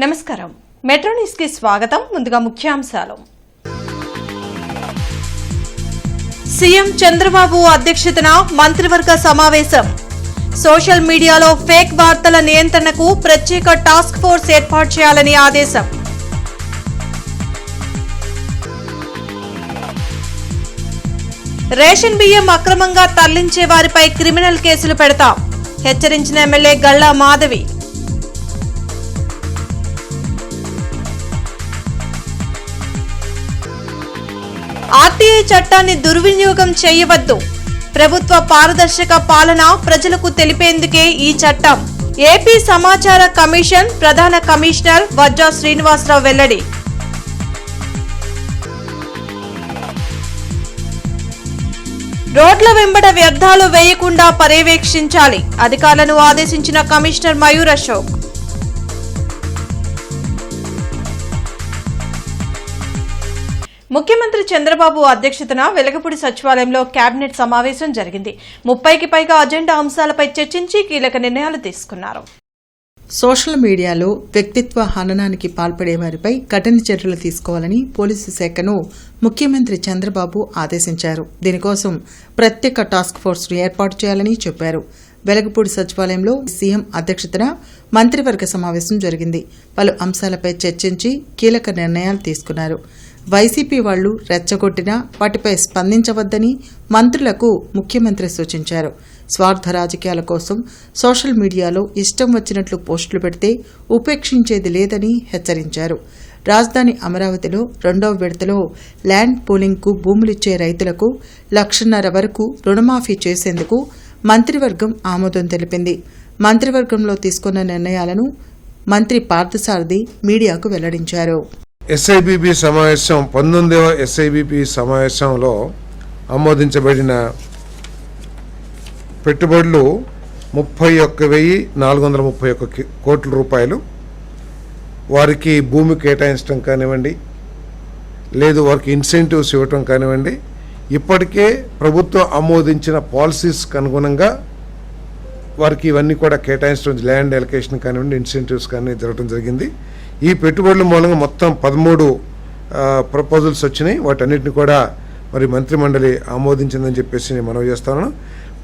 నమస్కారం. Metro news కి స్వాగతం. ముందుగా ముఖ్యాంశాలు. సీఎం చంద్రబాబు అధ్యక్షతన మంత్రివర్గ సమావేశం. సోషల్ మీడియాలో ఫేక్ వార్తల నియంత్రణకు ప్రత్యేక టాస్క్ ఫోర్స్ ఏర్పాటు చేయాలని ఆదేశం. రేషన్ బియ్యం అక్రమంగా తరలించే వారిపై క్రిమినల్ కేసులు పెడతాం. హెచ్చరించిన ఎమ్మెల్యే గల్లా మాధవి. ఆర్టీఐ చట్టాన్ని దుర్వినియోగం చేయవద్దు. ప్రభుత్వ పారదర్శక పాలన ప్రజలకు తెలిపేందుకే ఈ చట్టం. ఏపీ సమాచార కమిషన్ ప్రధాన కమిషనర్ వజ్జా శ్రీనివాసరావు వెల్లడి. రోడ్ల వెంబడ వ్యర్థాలు వేయకుండా పర్యవేక్షించాలి. అధికారులను ఆదేశించిన కమిషనర్ మయూర్ అశోక్. ముఖ్యమంత్రి చంద్రబాబు అధ్యక్షతన వెలగపూడి సచివాలయంలో కేబినెట్ సమావేశం జరిగింది. 30కి పైగా అజెండా అంశాలపై చర్చించి కీలక నిర్ణయాలు తీసుకున్నారు. సోషల్ మీడియాలో వ్యక్తిత్వ హననానికి పాల్పడే వారిపై కఠిన చర్యలు తీసుకోవాలని పోలీసు శాఖను ముఖ్యమంత్రి చంద్రబాబు ఆదేశించారు. దీనికోసం ప్రత్యేక టాస్క్ ఫోర్స్ ఏర్పాటు చేయాలని చెప్పారు. వెలగపూడి సచివాలయంలో సీఎం అధ్యక్షతన మంత్రివర్గ సమావేశం జరిగింది. పలు అంశాలపై చర్చించి కీలక నిర్ణయాలు తీసుకున్నారు. వైసీపీ వాళ్లు రెచ్చగొట్టినా వాటిపై స్పందించవద్దని మంత్రులకు ముఖ్యమంత్రి సూచించారు. స్వార్థ రాజకీయాల కోసం సోషల్ మీడియాలో ఇష్టం వచ్చినట్లు పోస్టులు పెడితే ఉపేక్షించేది లేదని హెచ్చరించారు. రాజధాని అమరావతిలో 2వ విడతలో ల్యాండ్ పూలింగ్కు భూములిచ్చే రైతులకు 1,50,000 వరకు రుణమాఫీ చేసేందుకు మంత్రివర్గం ఆమోదం తెలిపింది. మంత్రివర్గంలో తీసుకున్న నిర్ణయాలను మంత్రి పార్థసారథి మీడియాకు వెల్లడించారు. ఎస్ఐబిపి సమావేశం 19వ ఎస్ఐబిపి సమావేశంలో ఆమోదించబడిన పెట్టుబడులు 31,431 కోట్ల రూపాయలు. వారికి భూమి కేటాయించడం కానివ్వండి, లేదు వారికి ఇన్సెంటివ్స్ ఇవ్వటం కానివ్వండి, ఇప్పటికే ప్రభుత్వం ఆమోదించిన పాలసీస్కి అనుగుణంగా వారికి ఇవన్నీ కూడా కేటాయించడం, ల్యాండ్ ఎలకేషన్ కానివ్వండి, ఇన్సెంటివ్స్ కానీ జరగడం జరిగింది. ఈ పెట్టుబడుల మూలంగా మొత్తం 13 ప్రపోజల్స్ వచ్చినాయి. వాటన్నిటిని కూడా మరి మంత్రిమండలి ఆమోదించిందని చెప్పేసి నేను మనవి చేస్తాను.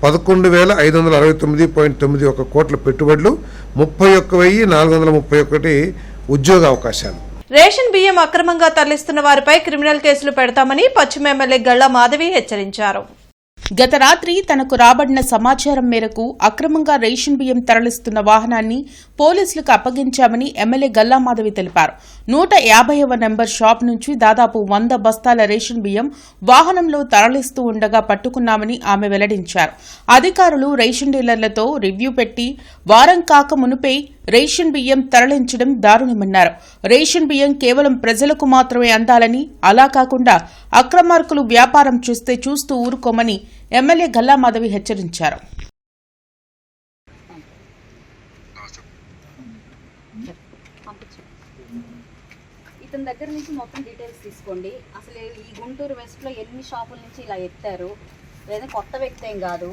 11,569.91 కోట్ల పెట్టుబడులు, 31,431 ఉద్యోగ అవకాశాలు. రేషన్ బియ్యం అక్రమంగా తరలిస్తున్న వారిపై క్రిమినల్ కేసులు పెడతామని పశ్చిమ ఎమ్మెల్యే గల్లా మాధవి హెచ్చరించారు. గత రాత్రి తనకు రాబడిన సమాచారం మేరకు అక్రమంగా రేషన్ బియ్యం తరలిస్తున్న వాహనాన్ని పోలీసులకు అప్పగించామని ఎమ్మెల్యే గల్లా మాధవి తెలిపారు. 150వ నెంబర్ షాప్ నుంచి దాదాపు 100 బస్తాల రేషన్ బియ్యం వాహనంలో తరలిస్తూ ఉండగా పట్టుకున్నామని ఆమె వెల్లడించారు. అధికారులు రేషన్ డీలర్లతో రివ్యూ పెట్టి వారం కాక మునుపే రేషన్ బియ్యం తరలించడం దారుణమన్నారు. రేషన్ బియ్యం కేవలం ప్రజలకు మాత్రమే అందాలని, అలా కాకుండా అక్రమార్కులు వ్యాపారం చేస్తే చూస్తూ ఊరుకోమని ఎమ్మెల్యే గల్లా మాధవి హెచ్చరించారు. ఇతని దగ్గర నుంచి మొత్తం డీటెయిల్స్ తీసుకోండి. అసలు ఈ గుంటూరు వెస్ట్లో ఎన్ని షాపుల నుంచి ఇలా ఎత్తారు, లేదా కొత్త వ్యక్తి ఏం కాదు,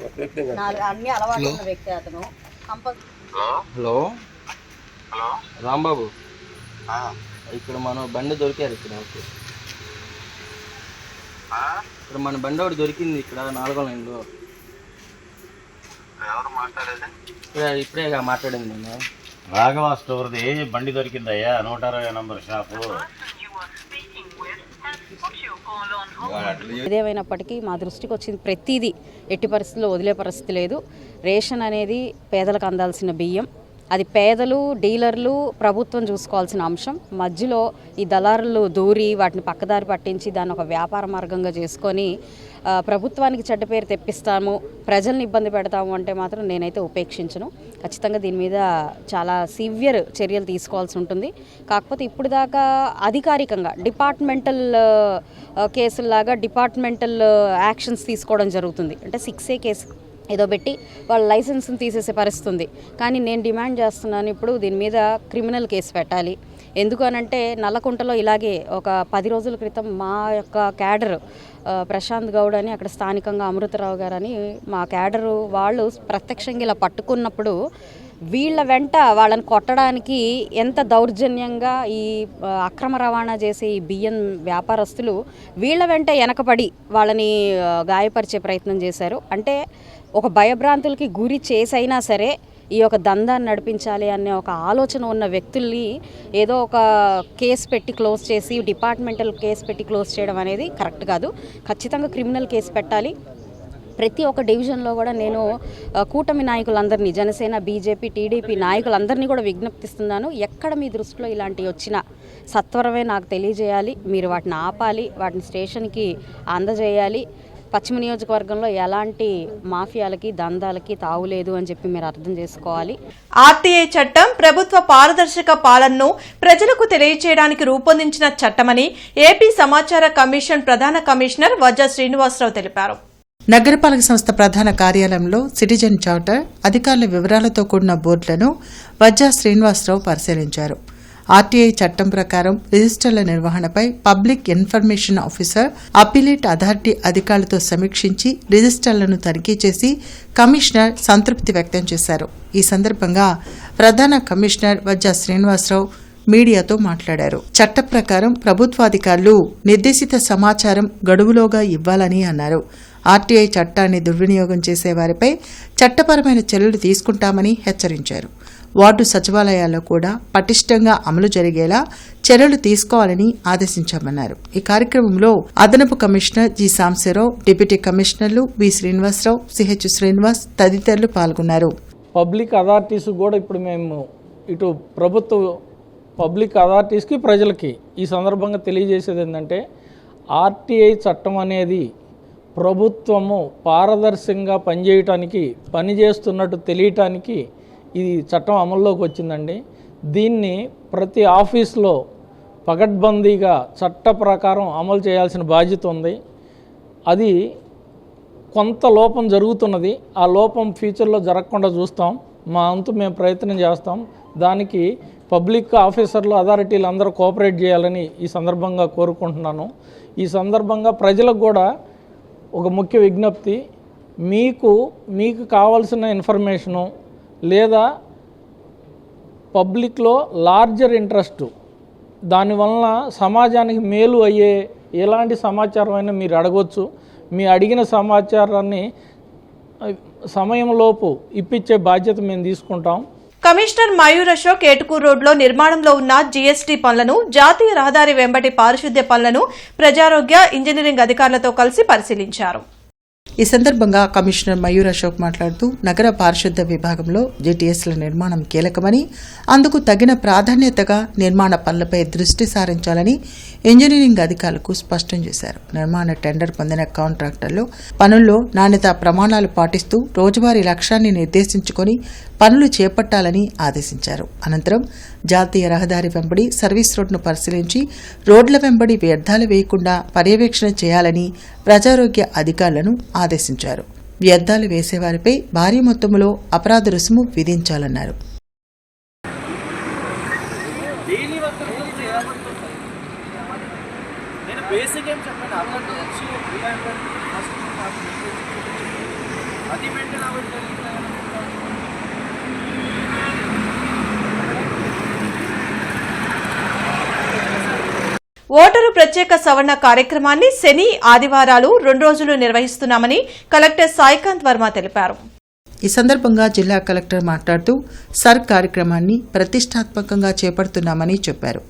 అన్ని అలవాటు ఉన్న వ్యక్తి అతను. హలో రాంబాబు, ఇక్కడ మన బండి దొరికారు. ఇక్కడ మన బండి ఒకటి దొరికింది ఇక్కడ 4వ లైన్లో. ఇప్పుడే మాట్లాడింది నేను. రాఘవ స్టోర్ది బండి దొరికిందయ్యా, 160 నంబర్ షాపు. ఏదేమైనప్పటికీ మా దృష్టికి వచ్చింది ప్రతిదీ ఎట్టి పరిస్థితుల్లో వదిలే పరిస్థితి లేదు. రేషన్ అనేది పేదలకు అందాల్సిన బియ్యం. అది పేదలు, డీలర్లు, ప్రభుత్వం చూసుకోవాల్సిన అంశం. మధ్యలో ఈ దళారులు దూరి వాటిని పక్కదారి పట్టించి దాన్ని ఒక వ్యాపార మార్గంగా చేసుకొని ప్రభుత్వానికి చెడ్డ పేరు తెప్పిస్తాము, ప్రజల్ని ఇబ్బంది పెడతాము అంటే మాత్రం నేనైతే ఉపేక్షించను. ఖచ్చితంగా దీని మీద చాలా సివియర్ చర్యలు తీసుకోవాల్సి ఉంటుంది. కాకపోతే ఇప్పుడు దాకా అధికారికంగా డిపార్ట్మెంటల్ కేసుల్లాగా డిపార్ట్మెంటల్ యాక్షన్స్ తీసుకోవడం జరుగుతుంది. అంటే 6A కేసు ఏదో పెట్టి వాళ్ళ లైసెన్స్ని తీసేసే పరిస్థితి ఉంది. కానీ నేను డిమాండ్ చేస్తున్నాను, ఇప్పుడు దీని మీద క్రిమినల్ కేసు పెట్టాలి. ఎందుకనంటే నల్లకుంటలో ఇలాగే ఒక 10 రోజుల క్రితం మా యొక్క క్యాడర్ ప్రశాంత్ గౌడ్ అని అక్కడ స్థానికంగా అమృతరావు గారు అని మా క్యాడరు వాళ్ళు ప్రత్యక్షంగా ఇలా పట్టుకున్నప్పుడు వీళ్ళ వెంట వాళ్ళని కొట్టడానికి ఎంత దౌర్జన్యంగా ఈ అక్రమ రవాణా చేసే ఈ బియ్యం వ్యాపారస్తులు వీళ్ళ వెంట వెనకపడి వాళ్ళని గాయపరిచే ప్రయత్నం చేశారు. అంటే ఒక భయభ్రాంతులకి గురి చేసైనా సరే ఈ యొక్క దందాన్ని నడిపించాలి అనే ఒక ఆలోచన ఉన్న వ్యక్తుల్ని ఏదో ఒక కేసు పెట్టి క్లోజ్ చేసి డిపార్ట్మెంటల్ కేసు పెట్టి క్లోజ్ చేయడం అనేది కరెక్ట్ కాదు. ఖచ్చితంగా క్రిమినల్ కేసు పెట్టాలి. ప్రతి ఒక్క డివిజన్లో కూడా నేను కూటమి నాయకులందరినీ, జనసేన, బీజేపీ, టీడీపీ నాయకులందరినీ కూడా విజ్ఞప్తిస్తున్నాను. ఎక్కడ మీ దృష్టిలో ఇలాంటివి వచ్చినా సత్వరమే నాకు తెలియజేయాలి. మీరు వాటిని ఆపాలి, వాటిని స్టేషన్కి అందజేయాలి. పశ్చిమ నియోజకవర్గంలో ఎలాంటి మాఫియాలకి దందాలకి తావులేదు అని చెప్పి మీరు అర్థం చేసుకోవాలి. ఆర్టీఐ చట్టం ప్రభుత్వ పారదర్శక పాలనను ప్రజలకు తెలియజేయడానికి రూపొందించిన చట్టమని ఏపీ సమాచార కమిషన్ ప్రధాన కమిషనర్ వజ్జా శ్రీనివాసరావు తెలిపారు. నగరపాలక సంస్థ ప్రధాన కార్యాలయంలో సిటిజన్ చార్టర్ అధికారుల వివరాలతో కూడిన బోర్డులను వజ్జా శ్రీనివాసరావు పరిశీలించారు. ఆర్టీఐ చట్టం ప్రకారం రిజిస్టర్ల నిర్వహణపై public information officer appellate authority అధికారులతో సమీక్షించి రిజిస్టర్లను తనిఖీ చేసి కమిషనర్ సంతృప్తి వ్యక్తం చేశారు. ఈ సందర్భంగా ప్రధాన కమిషనర్ వజ్జా శ్రీనివాసరావు మీడియాతో మాట్లాడారు. చట్ట ప్రకారం ప్రభుత్వాధికారులు నిర్దేశిత సమాచారం గడువులోగా ఇవ్వాలని అన్నారు. ఆర్టీఐ చట్టాన్ని దుర్వినియోగం చేసే వారిపై చట్టపరమైన చర్యలు తీసుకుంటామని హెచ్చరించారు. వార్డు సచివాలయాల్లో కూడా పటిష్టంగా అమలు జరిగేలా చర్యలు తీసుకోవాలని ఆదేశించామన్నారు. ఈ కార్యక్రమంలో అదనపు కమిషనర్ జి సాంబశివరావు, డిప్యూటీ కమిషనర్లు బి శ్రీనివాసరావు, సిహెచ్ శ్రీనివాస్ తదితరులు పాల్గొన్నారు. పబ్లిక్ అథారిటీస్ కూడా ఇప్పుడు మేము ఇటు ప్రభుత్వ పబ్లిక్ అథారిటీస్కి ప్రజలకి ఈ సందర్భంగా తెలియజేసేది ఏంటంటే ఆర్టీఐ చట్టం అనేది ప్రభుత్వము పారదర్శకంగా పనిచేస్తున్నట్టు తెలియటానికి ఇది చట్టం అమల్లోకి వచ్చిందండి. దీన్ని ప్రతి ఆఫీస్లో పకడ్బందీగా చట్ట ప్రకారం అమలు చేయాల్సిన బాధ్యత ఉంది. అది కొంత లోపం జరుగుతున్నది. ఆ లోపం ఫ్యూచర్లో జరగకుండా చూస్తాం. మా అంతు మేము ప్రయత్నం చేస్తాం. దానికి పబ్లిక్ ఆఫీసర్లు, అథారిటీలు అందరూ కోఆపరేట్ చేయాలని ఈ సందర్భంగా కోరుకుంటున్నాను. ఈ సందర్భంగా ప్రజలకు కూడా ఒక ముఖ్య విజ్ఞప్తి, మీకు కావాల్సిన ఇన్ఫర్మేషను లేదా పబ్లిక్లో లార్జర్ ఇంట్రెస్ట్, దానివలన సమాజానికి మేలు అయ్యే ఎలాంటి సమాచారం అయినా మీరు అడగవచ్చు. మీ అడిగిన సమాచారాన్ని సమయంలోపు ఇప్పించే బాధ్యత మేము తీసుకుంటాం. కమిషనర్ మయూర్ అశోక్ ఏటుకూరు రోడ్లో నిర్మాణంలో ఉన్న జీఎస్టీ పనులను, జాతీయ రహదారి వెంబడి పారిశుద్ధ్య పనులను ప్రజారోగ్య, ఇంజనీరింగ్ అధికారులతో కలిసి పరిశీలించారు. ఈ సందర్భంగా కమిషనర్ మయూర్ అశోక్ మాట్లాడుతూ నగర పారిశుద్ధ్య విభాగంలో జీటీఎస్ల నిర్మాణం కీలకమని, అందుకు తగిన ప్రాధాన్యతగా నిర్మాణ పనులపై దృష్టి సారించాలని ఇంజనీరింగ్ అధికారులకు స్పష్టం చేశారు. నిర్మాణ టెండర్ పొందిన కాంట్రాక్టర్లు పనుల్లో నాణ్యతా ప్రమాణాలు పాటిస్తూ రోజువారీ లక్ష్యాన్ని నిర్దేశించుకొని పనులు చేపట్టాలని ఆదేశించారు. అనంతరం జాతీయ రహదారి వెంబడి సర్వీస్ రోడ్డును పరిశీలించి రోడ్ల వెంబడి వ్యర్థాలు వేయకుండా పర్యవేక్షణ చేయాలని ప్రజారోగ్య అధికారులను ఆదేశించారు. వ్యర్థాలు వేసేవారిపై భారీ మొత్తంలో అపరాధ రుసుము విధించాలన్నారు. ఓటరు ప్రత్యేక సవరణ కార్యక్రమాన్ని శని, ఆదివారాలు 2 రోజులు నిర్వహిస్తున్నామని కలెక్టర్ సాయికాంత్ వర్మ తెలిపారు. ఈ సందర్భంగా జిల్లా కలెక్టర్ మాట్లాడుతూ సర్ కార్యక్రమాన్ని ప్రతిష్టాత్మకంగా చేపడుతున్నామని చెప్పారు.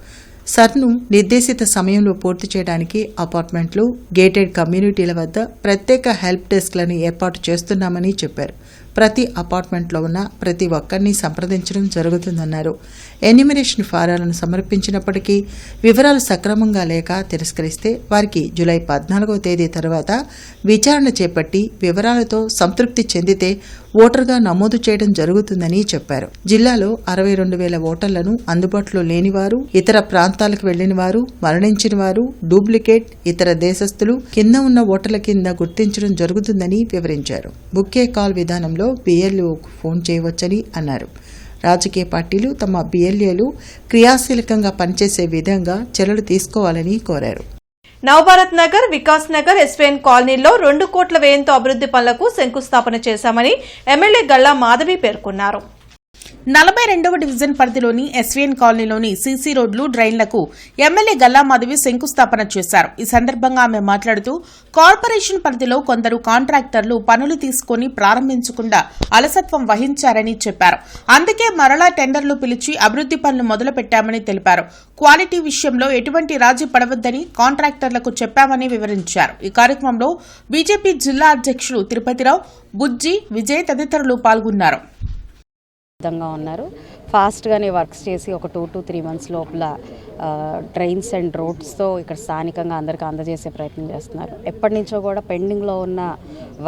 సర్ను నిర్దేశిత సమయంలో పూర్తి చేయడానికి అపార్ట్మెంట్లు, గేటెడ్ కమ్యూనిటీల వద్ద ప్రత్యేక హెల్ప్ డెస్క్లను ఏర్పాటు చేస్తున్నామని చెప్పారు. ప్రతి అపార్ట్మెంట్లో ఉన్న ప్రతి ఒక్కరిని సంప్రదించడం జరుగుతుందన్నారు. ఎన్యూమరేషన్ ఫారాలను సమర్పించినప్పటికీ వివరాలు సక్రమంగా లేక తిరస్కరిస్తే వారికి జూలై 14వ తేదీ తర్వాత విచారణ చేపట్టి వివరాలతో సంతృప్తి చెందితే ఓటర్గా నమోదు చేయడం జరుగుతుందని చెప్పారు. జిల్లాలో 62,000 ఓటర్లను అందుబాటులో లేనివారు, ఇతర ప్రాంతాలకు వెళ్లిన వారు, మరణించిన వారు, డూప్లికేట్, ఇతర దేశస్థులు కింద ఉన్న ఓటర్ల కింద గుర్తించడం జరుగుతుందని వివరించారు. బుక్కే కాల్ విధానంలో BLOకు ఫోన్ చేయవచ్చని అన్నారు. రాజకీయ పార్టీలు తమ బిఎల్ఏలు క్రియాశీలకంగా పనిచేసే విధంగా చర్యలు తీసుకోవాలని కోరారు. నవభారత్ నగర్, వికాస్ నగర్, ఎస్వీఎన్ కాలనీలో 2 కోట్ల వ్యయంతో అభివృద్ది పనులకు శంకుస్థాపన చేశామని ఎమ్మెల్యే గల్లా మాధవి పేర్కొన్నారు. 42వ డివిజన్ పరిధిలోని ఎస్వీఎన్ కాలనీలోని సీసీ రోడ్లు, డ్రైన్లకు ఎమ్మెల్యే గల్లా మాధవి శంకుస్థాపన చేశారు. ఈ సందర్భంగా ఆమె మాట్లాడుతూ కార్పొరేషన్ పరిధిలో కొందరు కాంట్రాక్టర్లు పనులు తీసుకుని ప్రారంభించకుండా అలసత్వం వహించారని చెప్పారు. అందుకే మరలా టెండర్లు పిలిచి అభివృద్ది పనులు మొదలుపెట్టామని తెలిపారు. క్వాలిటీ విషయంలో ఎటువంటి రాజీ పడవద్దని కాంట్రాక్టర్లకు చెప్పామని వివరించారు. ఈ కార్యక్రమంలో బీజేపీ జిల్లా అధ్యక్షులు తిరుపతిరావు, బుజ్జి, విజయ్ తదితరులు పాల్గొన్నారు. సిద్ధంగా ఉన్నారు. ఫాస్ట్గానే వర్క్స్ చేసి ఒక 2 to 3 months లోపల ట్రైన్స్ అండ్ రోడ్స్తో ఇక్కడ స్థానికంగా అందరికీ అందజేసే ప్రయత్నం చేస్తున్నారు. ఎప్పటి నుంచో కూడా పెండింగ్లో ఉన్న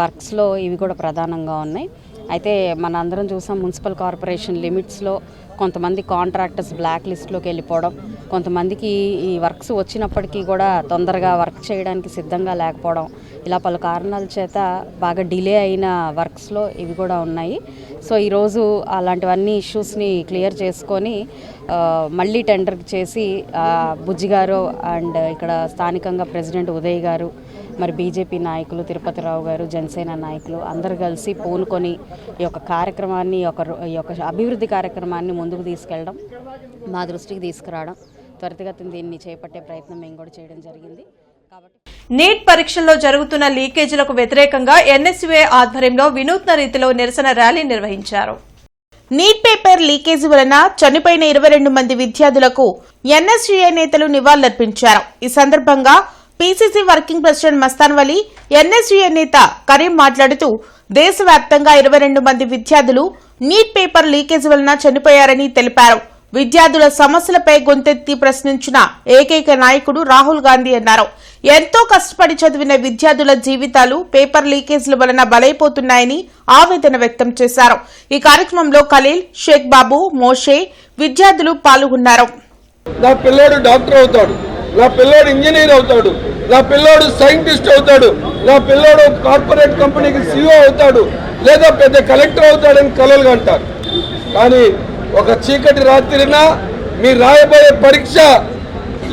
వర్క్స్లో ఇవి కూడా ప్రధానంగా ఉన్నాయి. అయితే మన అందరం చూసాం, మున్సిపల్ కార్పొరేషన్ లిమిట్స్లో కొంతమంది కాంట్రాక్టర్స్ బ్లాక్ లిస్ట్లోకి వెళ్ళిపోవడం, కొంతమందికి ఈ వర్క్స్ వచ్చినప్పటికీ కూడా తొందరగా వర్క్ చేయడానికి సిద్ధంగా లేకపోవడం, ఇలా పలు కారణాల చేత బాగా డిలే అయిన వర్క్స్లో ఇవి కూడా ఉన్నాయి. సో ఈరోజు అలాంటివన్నీ ఇష్యూస్ని క్లియర్ చేసుకొని మళ్ళీ టెండర్ చేసి బుజ్జి గారు అండ్ ఇక్కడ స్థానికంగా ప్రెసిడెంట్ ఉదయ్ గారు, మరి బీజేపీ నాయకులు తిరుపతిరావు గారు, జనసేన నాయకులు అందరూ కలిసి పూనుకొని ఈ యొక్క కార్యక్రమాన్ని, ఈ యొక్క అభివృద్ధి కార్యక్రమాన్ని ముందుకు తీసుకెళ్ళడం, మా దృష్టికి తీసుకురావడం, త్వరితగతిన దీన్ని చేపట్టే ప్రయత్నం మేము కూడా చేయడం జరిగింది. కాబట్టి నీట్ పరీక్షల్లో జరుగుతున్న లీకేజీలకు వ్యతిరేకంగా ఎన్ఎస్యుఏ ఆధ్వర్యంలో వినూత్న రీతిలో నిరసన ర్యాలీ నిర్వహించారు. నీట్ పేపర్ లీకేజీ వలన చనిపోయిన 22 మంది విద్యార్థులకు ఎన్ఎస్యుఏ నేతలు నివాళులర్పించారు. ఈ సందర్భంగా PCC working president Mastan Vali, NSUA నేత కరీం మాట్లాడుతూ దేశవ్యాప్తంగా 22 మంది విద్యార్థులు నీట్ పేపర్ లీకేజీ వలన చనిపోయారని తెలిపారు. విద్యార్థుల సమస్యలపై గొంతెత్తి ప్రశ్నించిన ఏకైక నాయకుడు రాహుల్ గాంధీ అన్నారు. ఎంతో కష్టపడి చదివిన విద్యార్థుల జీవితాలు పేపర్ లీకేజీల వలన బలైపోతున్నాయని ఆవేదన వ్యక్తం చేశారు. ఈ కార్యక్రమంలో ఖలీల్, షేక్ బాబు, మోషే, విద్యార్థులు పాల్గొన్నారు. నా పిల్లోడు డాక్టర్ అవుతాడు, నా పిల్లోడు ఇంజనీర్ అవుతాడు, నా పిల్లోడు సైంటిస్ట్ అవుతాడు, నా పిల్లోడు కార్పొరేట్ కంపెనీకి CEO అవుతాడు, లేదా పెద్ద కలెక్టర్ అవుతాడని కలలుగా అంటారు. కానీ ఒక చీకటి రాత్రిన మీరు రాయబోయే పరీక్ష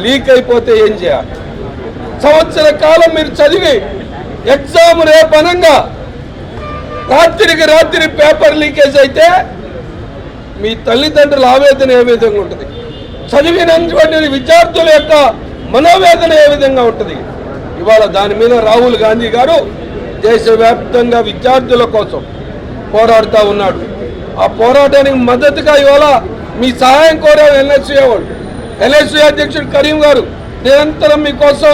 లీక్ అయిపోతే ఏం చేయాలి? సంవత్సర కాలం మీరు చదివి ఎగ్జామ్ రేపనంగా రాత్రికి రాత్రి పేపర్ లీకేజ్ అయితే మీ తల్లిదండ్రుల ఆవేదన ఏ విధంగా ఉంటుంది? చదివినటువంటి విద్యార్థుల యొక్క మనోవేదన ఏ విధంగా ఉంటుంది? ఇవాళ దాని మీద రాహుల్ గాంధీ గారు దేశవ్యాప్తంగా విద్యార్థుల కోసం పోరాడుతూ ఉన్నాడు. ఆ పోరాటానికి మద్దతుగా ఇవాళ మీ సహాయం కోరారు ఎన్ఎస్యుఏ అధ్యక్షుడు కరీం గారు. నిరంతరం మీకోసం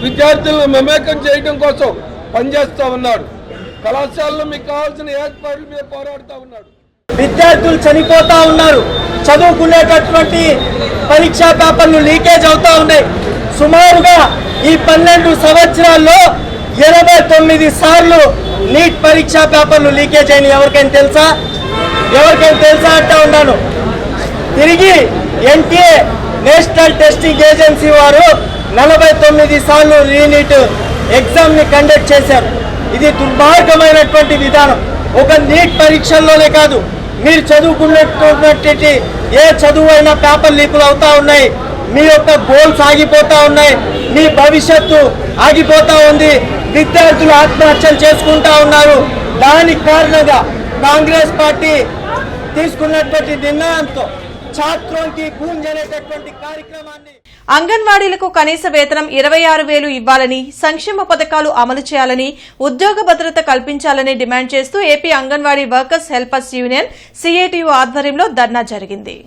విద్యార్థులను మమేకం చేయడం కోసం పనిచేస్తూ ఉన్నాడు. కళాశాలలో మీకు కావాల్సిన ఏర్పాట్ల మీద పోరాడుతూ ఉన్నాడు. విద్యార్థులు చనిపోతా ఉన్నారు, చదువుకునేటటువంటి పరీక్షా పేపర్లు లీకేజ్ అవుతా ఉన్నాయి. సుమారుగా ఈ 12 సంవత్సరాల్లో 89 సార్లు నీట్ పరీక్షా పేపర్లు లీకేజ్ అయినాయి. ఎవరికైనా తెలుసా అంటా ఉన్నాను. తిరిగి ఎన్టీఏ నేషనల్ టెస్టింగ్ ఏజెన్సీ వారు 49 సార్లు రీనీట్ ఎగ్జామ్ని కండక్ట్ చేశారు. ఇది దుర్మార్గమైనటువంటి విధానం. ఒక నీట్ పరీక్షల్లోనే కాదు, మీరు చదువుకున్నటువంటి ఏ చదువు అయినా పేపర్ లీకులు అవుతా ఉన్నాయి. మీ యొక్క గోల్స్ ఆగిపోతా ఉన్నాయి, మీ భవిష్యత్తు ఆగిపోతా ఉంది. విద్యార్థులు ఆత్మహత్యలు చేసుకుంటా ఉన్నారు. దానికి కారణంగా కాంగ్రెస్ పార్టీ తీసుకున్నటువంటి నిర్ణయంతో ఛాత్రోంకి గూంజ్ అనేటటువంటి కార్యక్రమాన్ని, అంగన్వాడీలకు కనీస వేతనం 26,000 ఇవ్వాలని, సంక్షేమ పథకాలు అమలు చేయాలని, ఉద్యోగ భద్రత కల్పించాలని డిమాండ్ చేస్తూ AP anganwadi workers helpers union CITU ఆధ్వర్యంలో ధర్నా జరిగింది.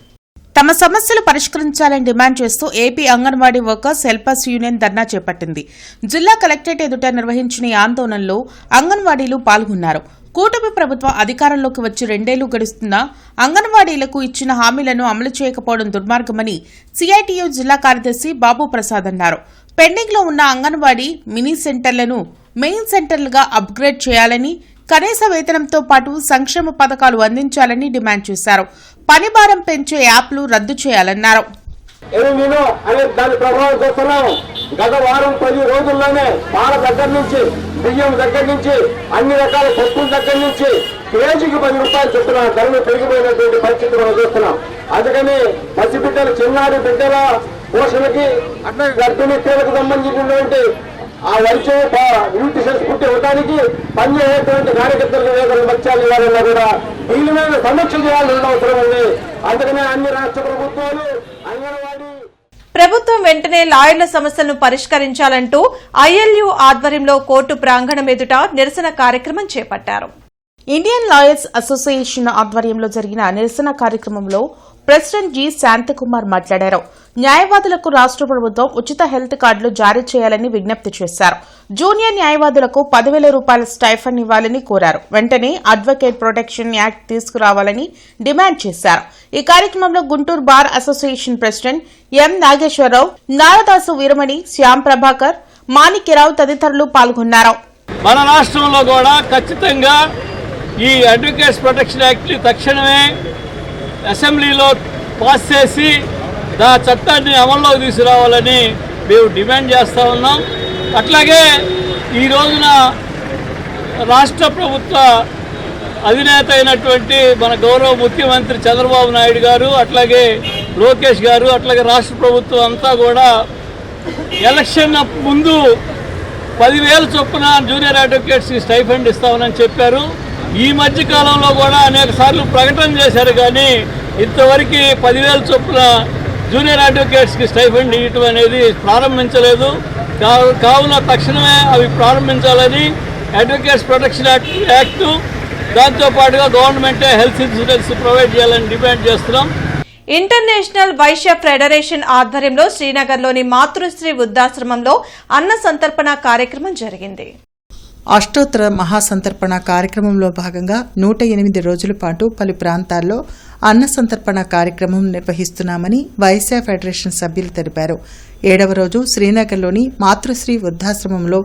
తమ సమస్యలు పరిష్కరించాలని డిమాండ్ చేస్తూ AP anganwadi workers helpers union ధర్నా చేపట్టింది. జిల్లా కలెక్టరేట్ ఎదుట నిర్వహించిన ఈ ఆందోళనలో అంగన్వాడీలు పాల్గొన్నారు. కూటమి ప్రభుత్వం అధికారంలోకి వచ్చి 2 ఏళ్లు గడుస్తున్నా అంగన్వాడీలకు ఇచ్చిన హామీలను అమలు చేయకపోవడం దుర్మార్గమని సిఐటియు జిల్లా కార్యదర్శి బాబు ప్రసాద్ అన్నారు. పెండింగ్ లో ఉన్న అంగన్వాడీ మినీ సెంటర్లను మెయిన్ సెంటర్లుగా అప్గ్రేడ్ చేయాలని, కనీస వేతనంతో పాటు సంక్షేమ పథకాలు అందించాలని డిమాండ్ చేశారు. పనిభారం పెంచే యాప్లు రద్దు చేయాలన్నారు. ఎరుమినో అనే దాని ప్రభావం చూస్తున్నాం. గత వారం 10 రోజుల్లోనే పాల దగ్గర నుంచి, బియ్యం దగ్గర నుంచి, అన్ని రకాల పప్పుల దగ్గర నుంచి కేజీకి 10 రూపాయలు చొప్పున ధరలు పెరిగిపోయినటువంటి పరిస్థితి మనం చూస్తున్నాం. అందుకని పసిబిడ్డలు, చిన్నారి బిడ్డల పోషణకి, అట్లా గర్భిణీ స్త్రీలకు సంబంధించినటువంటి ఆ వైద్య న్యూట్రిషన్స్ పుట్టి ఇవ్వడానికి పనిచేసేటువంటి కార్యకర్తలకు వేతన మత్స్యాలు ఇవ్వాలన్నా కూడా దీని మీద సమీక్ష చేయాల్సిన అవసరం ఉంది. అందుకనే అన్ని రాష్ట్ర ప్రభుత్వాలు అంగన్వాడీ ప్రభుత్వం వెంటనే లాయర్ల సమస్యలను పరిష్కరించాలంటూ ఐఎల్యూ ఆధ్వర్యంలో కోర్టు ప్రాంగణం ఎదుట నిరసన కార్యక్రమం చేపట్టారు. ఇండియన్ లాయర్స్ అసోసియేషన్ ఆధ్వర్యంలో జరిగిన నిరసన కార్యక్రమంలో ప్రెసిడెంట్ జి శాంతకుమార్ మాట్లాడారు. న్యాయవాదులకు రాష్ట్ర ప్రభుత్వం ఉచిత హెల్త్ కార్డులు జారీ చేయాలని విజ్ఞప్తి చేశారు. జూనియర్ న్యాయవాదులకు 10,000 రూపాయల స్టైఫండ్ ఇవ్వాలని కోరారు. వెంటనే అడ్వకేట్ ప్రొటెక్షన్ యాక్ట్ తీసుకురావాలని డిమాండ్ చేశారు. ఈ కార్యక్రమంలో Guntur bar association president M Nageswararao, Naradasu Veeramani, Shyam Prabhakar, Manikyarao తదితరులు పాల్గొన్నారు. మన రాష్ట్రంలో కూడా ఖచ్చితంగా ఈ అడ్వకేట్స్ ప్రొటెక్షన్ యాక్ట్ తక్షణమే అసెంబ్లీలో పాస్ చేసి చట్టాన్ని అమల్లోకి తీసుకురావాలని మేము డిమాండ్ చేస్తూ ఉన్నాం. అట్లాగే ఈ రోజున రాష్ట్ర ప్రభుత్వ అధినేత అయినటువంటి మన గౌరవ ముఖ్యమంత్రి చంద్రబాబు నాయుడు గారు, అట్లాగే లోకేష్ గారు, అట్లాగే రాష్ట్ర ప్రభుత్వం అంతా కూడా ఎలక్షన్ ముందు 10,000 చొప్పున జూనియర్ అడ్వకేట్స్కి స్టైఫండ్ ఇస్తామని చెప్పారు. ఈ మధ్య కాలంలో కూడా అనేక సార్లు ప్రకటన చేశారు, కానీ ఇంతవరకు 10,000 చొప్పున జూనియర్ అడ్వకేట్స్కి స్టైఫండ్ ఇవ్వటం అనేది ప్రారంభించలేదు. కావున తక్షణమే అవి ప్రారంభించాలని అడ్వకేట్స్ ప్రొటెక్షన్ యాక్ట్, దాంతోపాటుగా గవర్నమెంటే హెల్త్ ఇన్సూరెన్స్ ప్రొవైడ్ చేయాలని డిమాండ్ చేస్తున్నాం. ఇంటర్నేషనల్ వైశ్య ఫెడరేషన్ ఆధ్వర్యంలో శ్రీనగర్లోని మాతృశ్రీ వృద్ధాశ్రమంలో అన్న సంతర్పణ కార్యక్రమం జరిగింది. అష్టోత్తర మహాసంతర్పణ కార్యక్రమంలో భాగంగా 108 రోజుల పాటు పలు ప్రాంతాల్లో అన్న సంతర్పణ కార్యక్రమం నిర్వహిస్తున్నామని వైశ్య ఫెడరేషన్ సభ్యులు తెలిపారు. 7వ రోజు శ్రీనగర్లోని మాతృశ్రీ వృద్ధాశ్రమంలో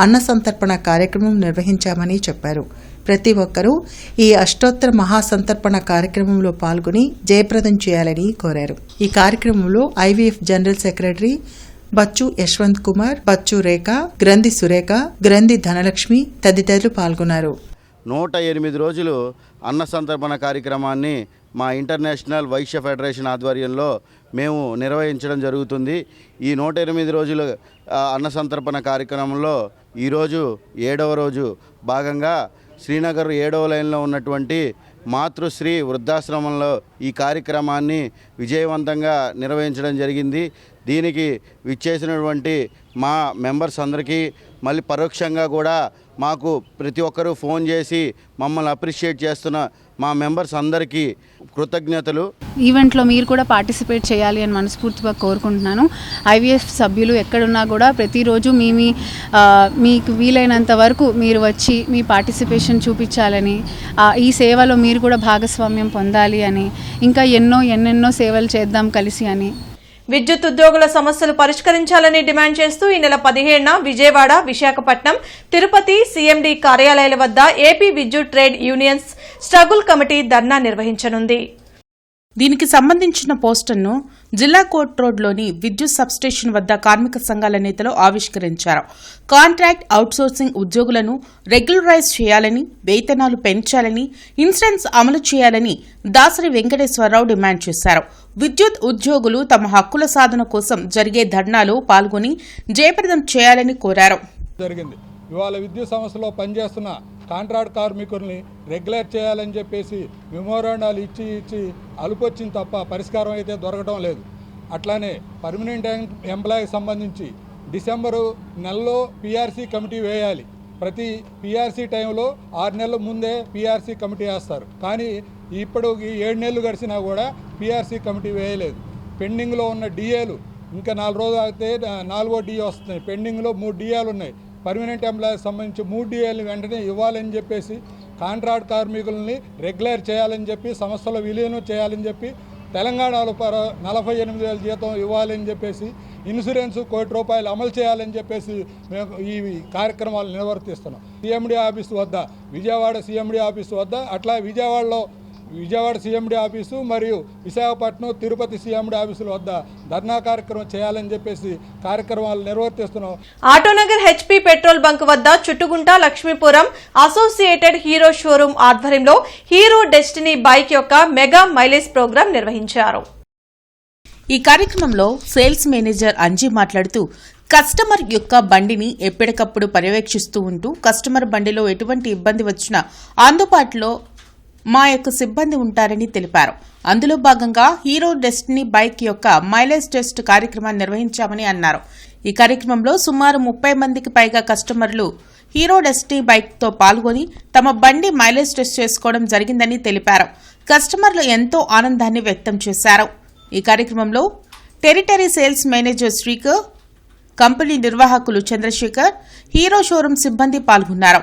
అన్న సంతర్పణ కార్యక్రమం నిర్వహించామని చెప్పారు. ప్రతి ఒక్కరూ ఈ అష్టోత్తర మహాసంతర్పణ కార్యక్రమంలో పాల్గొని జయప్రదం చేయాలని కోరారు. ఈ కార్యక్రమంలో IVF general secretary Bachchu Yashwant Kumar, Bachchu Rekha, Granthi Surekha, గ్రంథి ధనలక్ష్మి తదితరులు పాల్గొన్నారు. 108 రోజులు అన్న సంతర్పణ కార్యక్రమాన్ని మా ఇంటర్నేషనల్ వైశ్య ఫెడరేషన్ ఆధ్వర్యంలో మేము నిర్వహించడం జరుగుతుంది. ఈ 108 రోజుల అన్న సంతర్పణ కార్యక్రమంలో ఈరోజు 7వ రోజు భాగంగా శ్రీనగర్ 7వ లైన్లో ఉన్నటువంటి మాతృశ్రీ వృద్ధాశ్రమంలో ఈ కార్యక్రమాన్ని విజయవంతంగా నిర్వహించడం జరిగింది. దీనికి విచ్చేసినటువంటి మా మెంబర్స్ అందరికీ, మళ్ళీ పరోక్షంగా కూడా మాకు ప్రతి ఒక్కరూ ఫోన్ చేసి మమ్మల్ని అప్రిషియేట్ చేస్తున్న మా మెంబర్స్ అందరికీ కృతజ్ఞతలు. ఈవెంట్లో మీరు కూడా పార్టిసిపేట్ చేయాలి అని మనస్ఫూర్తిగా కోరుకుంటున్నాను. ఐవీఎఫ్ సభ్యులు ఎక్కడున్నా కూడా ప్రతిరోజు మీకు వీలైనంత వరకు మీరు వచ్చి మీ పార్టిసిపేషన్ చూపించాలని, ఈ సేవలో మీరు కూడా భాగస్వామ్యం పొందాలి అని, ఇంకా ఎన్నెన్నో సేవలు చేద్దాం కలిసి అని. విద్యుత్ ఉద్యోగుల సమస్యలు పరిష్కరించాలని డిమాండ్ చేస్తూ ఈ నెల 17న విజయవాడ, విశాఖపట్నం, తిరుపతి సీఎండీ కార్యాలయాల వద్ద ఏపీ విద్యుత్ ట్రేడ్ యూనియన్స్ స్ట్రగుల్ కమిటీ ధర్నా నిర్వహించనుంది. దీనికి సంబంధించిన పోస్టర్ను జిల్లా కోర్టు రోడ్లోని విద్యుత్ సబ్స్టేషన్ వద్ద కార్మిక సంఘాల నేతలు ఆవిష్కరించారు. కాంట్రాక్ట్ అవుట్సోర్సింగ్ ఉద్యోగులను రెగ్యులరైజ్ చేయాలని, వేతనాలు పెంచాలని, ఇన్సూరెన్స్ అమలు చేయాలని దాసరి వెంకటేశ్వరరావు డిమాండ్ చేశారు. విద్యుత్ ఉద్యోగులు తమ హక్కుల సాధన కోసం జరిగే ధర్నాలో పాల్గొని జయప్రదం చేయాలని కోరారు. ఇవాళ విద్యుత్ సంస్థలో పనిచేస్తున్న కాంట్రాక్ట్ కార్మికుల్ని రెగ్యులేట్ చేయాలని చెప్పేసి మెమోరాండాలు ఇచ్చి అలుపొచ్చింది తప్ప పరిష్కారం అయితే దొరకడం లేదు. అట్లానే పర్మనెంట్ ఎంప్లాయీకి సంబంధించి డిసెంబరు నెలలో పీఆర్సీ కమిటీ వేయాలి. ప్రతి పీఆర్సీ టైంలో 6 నెలల ముందే పీఆర్సీ కమిటీ వేస్తారు. కానీ ఇప్పుడు ఈ 7 నెలలు గడిచినా కూడా పీఆర్సీ కమిటీ వేయలేదు. పెండింగ్లో ఉన్న డిఏలు ఇంకా 4 రోజులు అయితే 4వ డిఏ వస్తున్నాయి. పెండింగ్లో 3 డిఏలు ఉన్నాయి. పర్మనెంట్ ఎంప్లాయీకి సంబంధించి 3 డిఏలు వెంటనే ఇవ్వాలని చెప్పేసి, కాంట్రాక్ట్ కార్మికులని రెగ్యులర్ చేయాలని చెప్పి, సంస్థలో విలీనం చేయాలని చెప్పి, తెలంగాణలో 48,000 జీతం ఇవ్వాలని చెప్పేసి, ఇన్సూరెన్స్ ₹1,00,00,000 అమలు చేయాలని చెప్పేసి మేము ఈ కార్యక్రమాలు నిర్వర్తిస్తున్నాం. సీఎండీ ఆఫీసు వద్ద, విజయవాడ సీఎండీ ఆఫీసు వద్ద, అట్లా విజయవాడలో విజయవాడ సీఎండీ ఆఫీసు మరియు విశాఖపట్నం తిరుపతి సీఎండీ ఆఫీసుల వద్ద ధర్నా కార్యక్రమం చేయాలని చెప్పేసి కార్యక్రమాలు నిర్వర్తిస్తున్నాం. ఆటోనగర్ హెచ్పీ పెట్రోల్ బంక్ వద్ద Chuttugunta Lakshmipuram associated hero showroom ఆధ్వర్యంలో హీరో డెస్టినీ బైక్ యొక్క మెగా మైలేజ్ ప్రోగ్రాం నిర్వహించారు. ఈ కార్యక్రమంలో సేల్స్ మేనేజర్ అంజీ మాట్లాడుతూ కస్టమర్ యొక్క బండిని ఎప్పటికప్పుడు పర్యవేక్షిస్తూ ఉంటూ కస్టమర్ బండిలో ఎటువంటి ఇబ్బంది వచ్చినా అందుబాటులో మా యొక్క సిబ్బంది ఉంటారని తెలిపారు. అందులో భాగంగా హీరో డెస్టినీ బైక్ యొక్క మైలేజ్ టెస్ట్ కార్యక్రమాన్ని నిర్వహించామని అన్నారు. ఈ కార్యక్రమంలో సుమారు 30 మందికి పైగా కస్టమర్లు హీరో డెస్టినీ బైక్తో పాల్గొని తమ బండి మైలేజ్ టెస్ట్ చేసుకోవడం జరిగిందని తెలిపారు. కస్టమర్లు ఎంతో ఆనందాన్ని వ్యక్తం చేశారు. ఈ కార్యక్రమంలో territory sales manager Srikar, company నిర్వాహకులు చంద్రశేఖర్, హీరో షోరూం సిబ్బంది పాల్గొన్నారు.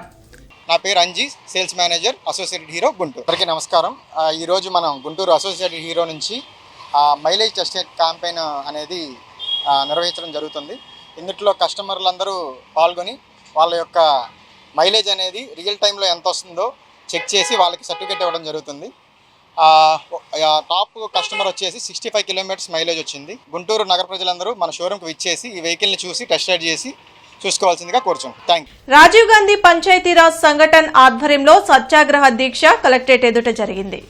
నా పేరు Anji, sales manager associated hero Guntur. అందరికీ నమస్కారం. ఈరోజు మనం గుంటూరు అసోసియేటెడ్ హీరో నుంచి మైలేజ్ టెస్ట్ క్యాంపెయిన్ అనేది నిర్వహించడం జరుగుతుంది. ఇందులో కస్టమర్లందరూ పాల్గొని వాళ్ళ యొక్క మైలేజ్ అనేది రియల్ టైంలో ఎంత వస్తుందో చెక్ చేసి వాళ్ళకి సర్టిఫికేట్ ఇవ్వడం జరుగుతుంది. టాప్ కస్టమర్ వచ్చేసి 65 కిలోమీటర్స్ మైలేజ్ వచ్చింది. గుంటూరు నగర ప్రజలందరూ మన షోరూమ్కి విచ్చేసి ఈ వెహికల్ని చూసి టెస్ట్ రైడ్ చేసి చూసుకోవాల్సిందిగా కోరుచున్నాం. Thank you. రాజీవ్ గాంధీ పంచాయతీరాజ్ సంఘటన్ ఆధ్వర్యంలో సత్యాగ్రహ దీక్ష కలెక్టరేట్ ఎదుట జరిగింది.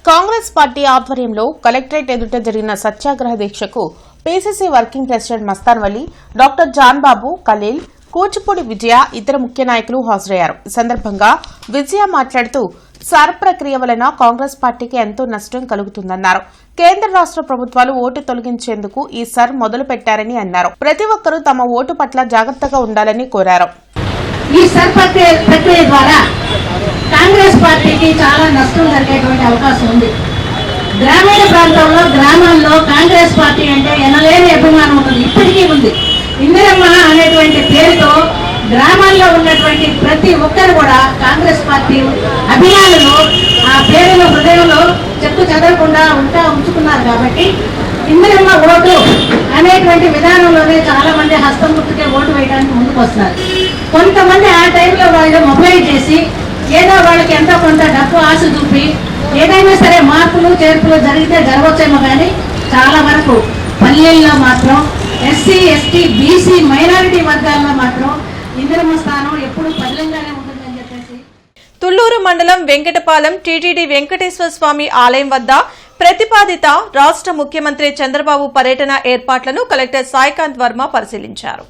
కాంగ్రెస్ పార్టీ ఆధ్వర్యంలో కలెక్టరేట్ ఎదుట జరిగిన సత్యాగ్రహ దీక్షకు PCC working president Mastan Vali, doctor John Babu, Khalil, Kuchipudi Vijaya, ఇతర ముఖ్య నాయకులు హాజరయ్యారు. ఈ సందర్భంగా విజయ మాట్లాడుతూ సర్ ప్రక్రియ వలన కాంగ్రెస్ పార్టీకి ఎంతో నష్టం కలుగుతుందన్నారు. కేంద్ర రాష్ట్ర ప్రభుత్వాలు ఓటు తొలగించేందుకు ఈ సర్ మొదలు పెట్టారని అన్నారు. ప్రతి ఒక్కరూ తమ ఓటు పట్ల జాగ్రత్తగా ఉండాలని కోరారు. ఈ సర్ ప్రక్రియ ద్వారా కాంగ్రెస్ పార్టీకి చాలా నష్టం జరిగేటువంటి అవకాశం ఉంది. గ్రామీణ ప్రాంతంలో గ్రామాల్లో కాంగ్రెస్ పార్టీ అంటే ఎనలేని అభిమానం ఉంటుంది, ఇప్పటికీ ఉంది. ఇందిరమ్మ అనేటువంటి పేరుతో గ్రామాల్లో ఉన్నటువంటి ప్రతి ఒక్కరు కూడా కాంగ్రెస్ పార్టీ అభిమానులు ఆ పేరును హృదయంలో చెక్కు చెదరకుండా ఉంచుకున్నారు. కాబట్టి ఇందిరమ్మ ఓటు అనేటువంటి విధానంలోనే చాలా మంది హస్తం గుర్తుకే ఓటు వేయడానికి ముందుకు వస్తున్నారు. కొంతమంది ఆ టైంలో వాళ్ళు మొబైల్ చేసి ఏదో వాళ్ళకి ఎంతో కొంత డబ్బు ఆశ చూపి ఏదైనా సరే మార్పులు చేర్పులు జరిగితే జరగవచ్చేమో, కానీ చాలా వరకు పల్లెల్లో మాత్రం ఎస్సీ, ఎస్టీ, బీసీ, మైనారిటీ వర్గాల్లో మాత్రం ఇందిరమ్మ స్థానం ఎప్పుడు పదిలంగానే ఉంటుందని చెప్పేసి తుళ్లూరు మండలం వెంకటపాలెం టీటీడీ వెంకటేశ్వర స్వామి ఆలయం వద్ద ప్రతిపాదిత రాష్ట్ర ముఖ్యమంత్రి చంద్రబాబు పర్యటన ఏర్పాట్లను కలెక్టర్ సాయికాంత్ వర్మ పరిశీలించారు.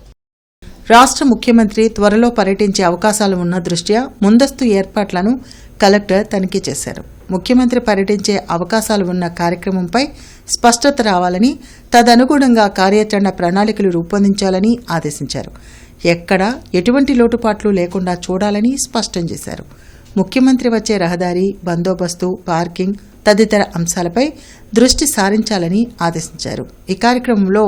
రాష్ట్ర ముఖ్యమంత్రి త్వరలో పర్యటించే అవకాశాలు ఉన్న దృష్ట్యా ముందస్తు ఏర్పాట్లను కలెక్టర్ తనిఖీ చేశారు. ముఖ్యమంత్రి పర్యటించే అవకాశాలు ఉన్న కార్యక్రమంపై స్పష్టత రావాలని, తదనుగుణంగా కార్యాచరణ ప్రణాళికలు రూపొందించాలని ఆదేశించారు. ఎక్కడా ఎటువంటి లోటుపాట్లు లేకుండా చూడాలని స్పష్టం చేశారు. ముఖ్యమంత్రి వచ్చే రహదారి, బందోబస్తు, పార్కింగ్ తదితర అంశాలపై దృష్టి సారించాలని ఆదేశించారు. ఈ కార్యక్రమంలో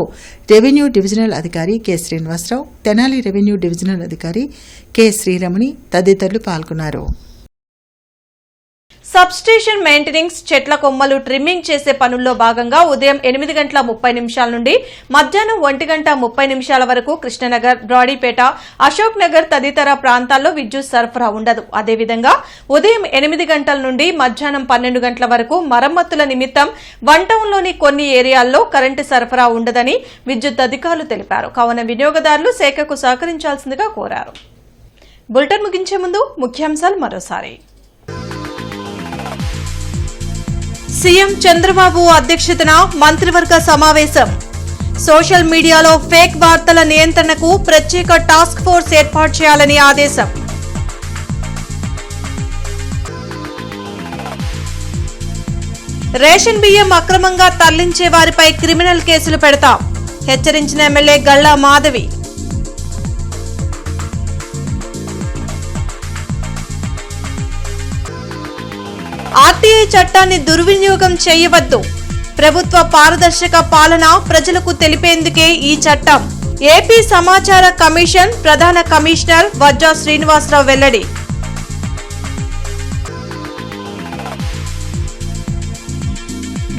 రెవెన్యూ డివిజనల్ అధికారి K Srinivasarao, Tenali revenue divisional అధికారి కె శ్రీరమణి తదితరులు పాల్గొన్నారు. సబ్స్టేషన్ మెయింటెనెన్స్, చెట్ల కొమ్మలు ట్రిమ్మింగ్ చేసే పనుల్లో భాగంగా ఉదయం 8:30 నుండి మధ్యాహ్నం 1:30 వరకు కృష్ణనగర్, బ్రాడీపేట, అశోక్ నగర్ తదితర ప్రాంతాల్లో విద్యుత్ సరఫరా ఉండదు. అదేవిధంగా ఉదయం 8 గంటల నుండి మధ్యాహ్నం 12 గంటల వరకు మరమ్మతుల నిమిత్తం వన్ టౌన్లోని కొన్ని ఏరియాల్లో కరెంటు సరఫరా ఉండదని విద్యుత్ అధికారులు తెలిపారు. కావున వినియోగదారులు శాఖకు సహకరించాల్సిందిగా కోరారు. బులెటిన్ ముగించే ముందు ముఖ్యాంశాలు మరోసారి. సీఎం చంద్రబాబు అధ్యక్షతన మంత్రివర్గ సమావేశం. సోషల్ మీడియాలో ఫేక్ వార్తల నియంత్రణకు ప్రత్యేక టాస్క్ ఫోర్స్ ఏర్పాటు చేయాలని ఆదేశం. రేషన్ బియ్యం అక్రమంగా తరలించే వారిపై క్రిమినల్ కేసులు పెడతాం, హెచ్చరించిన ఎమ్మెల్యే గల్లా మాధవి. ఆర్టీఐ చట్టాన్ని దుర్వినియోగం చేయవద్దు, ప్రభుత్వ పారదర్శక పాలన ప్రజలకు తెలిపేందుకే ఈ చట్టం. ఏపీ సమాచార కమిషన్ ప్రధాన కమిషనర్ వజ్జా శ్రీనివాసరావు వెల్లడి.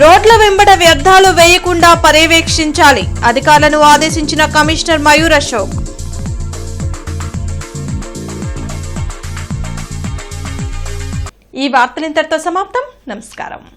రోడ్ల వెంబడ వ్యర్థాలు వేయకుండా పర్యవేక్షించాలి, అధికారులను ఆదేశించిన కమిషనర్ మయూర్ అశోక్. ఈ వార్తలు ఇంతటితో సమాప్తం. నమస్కారం.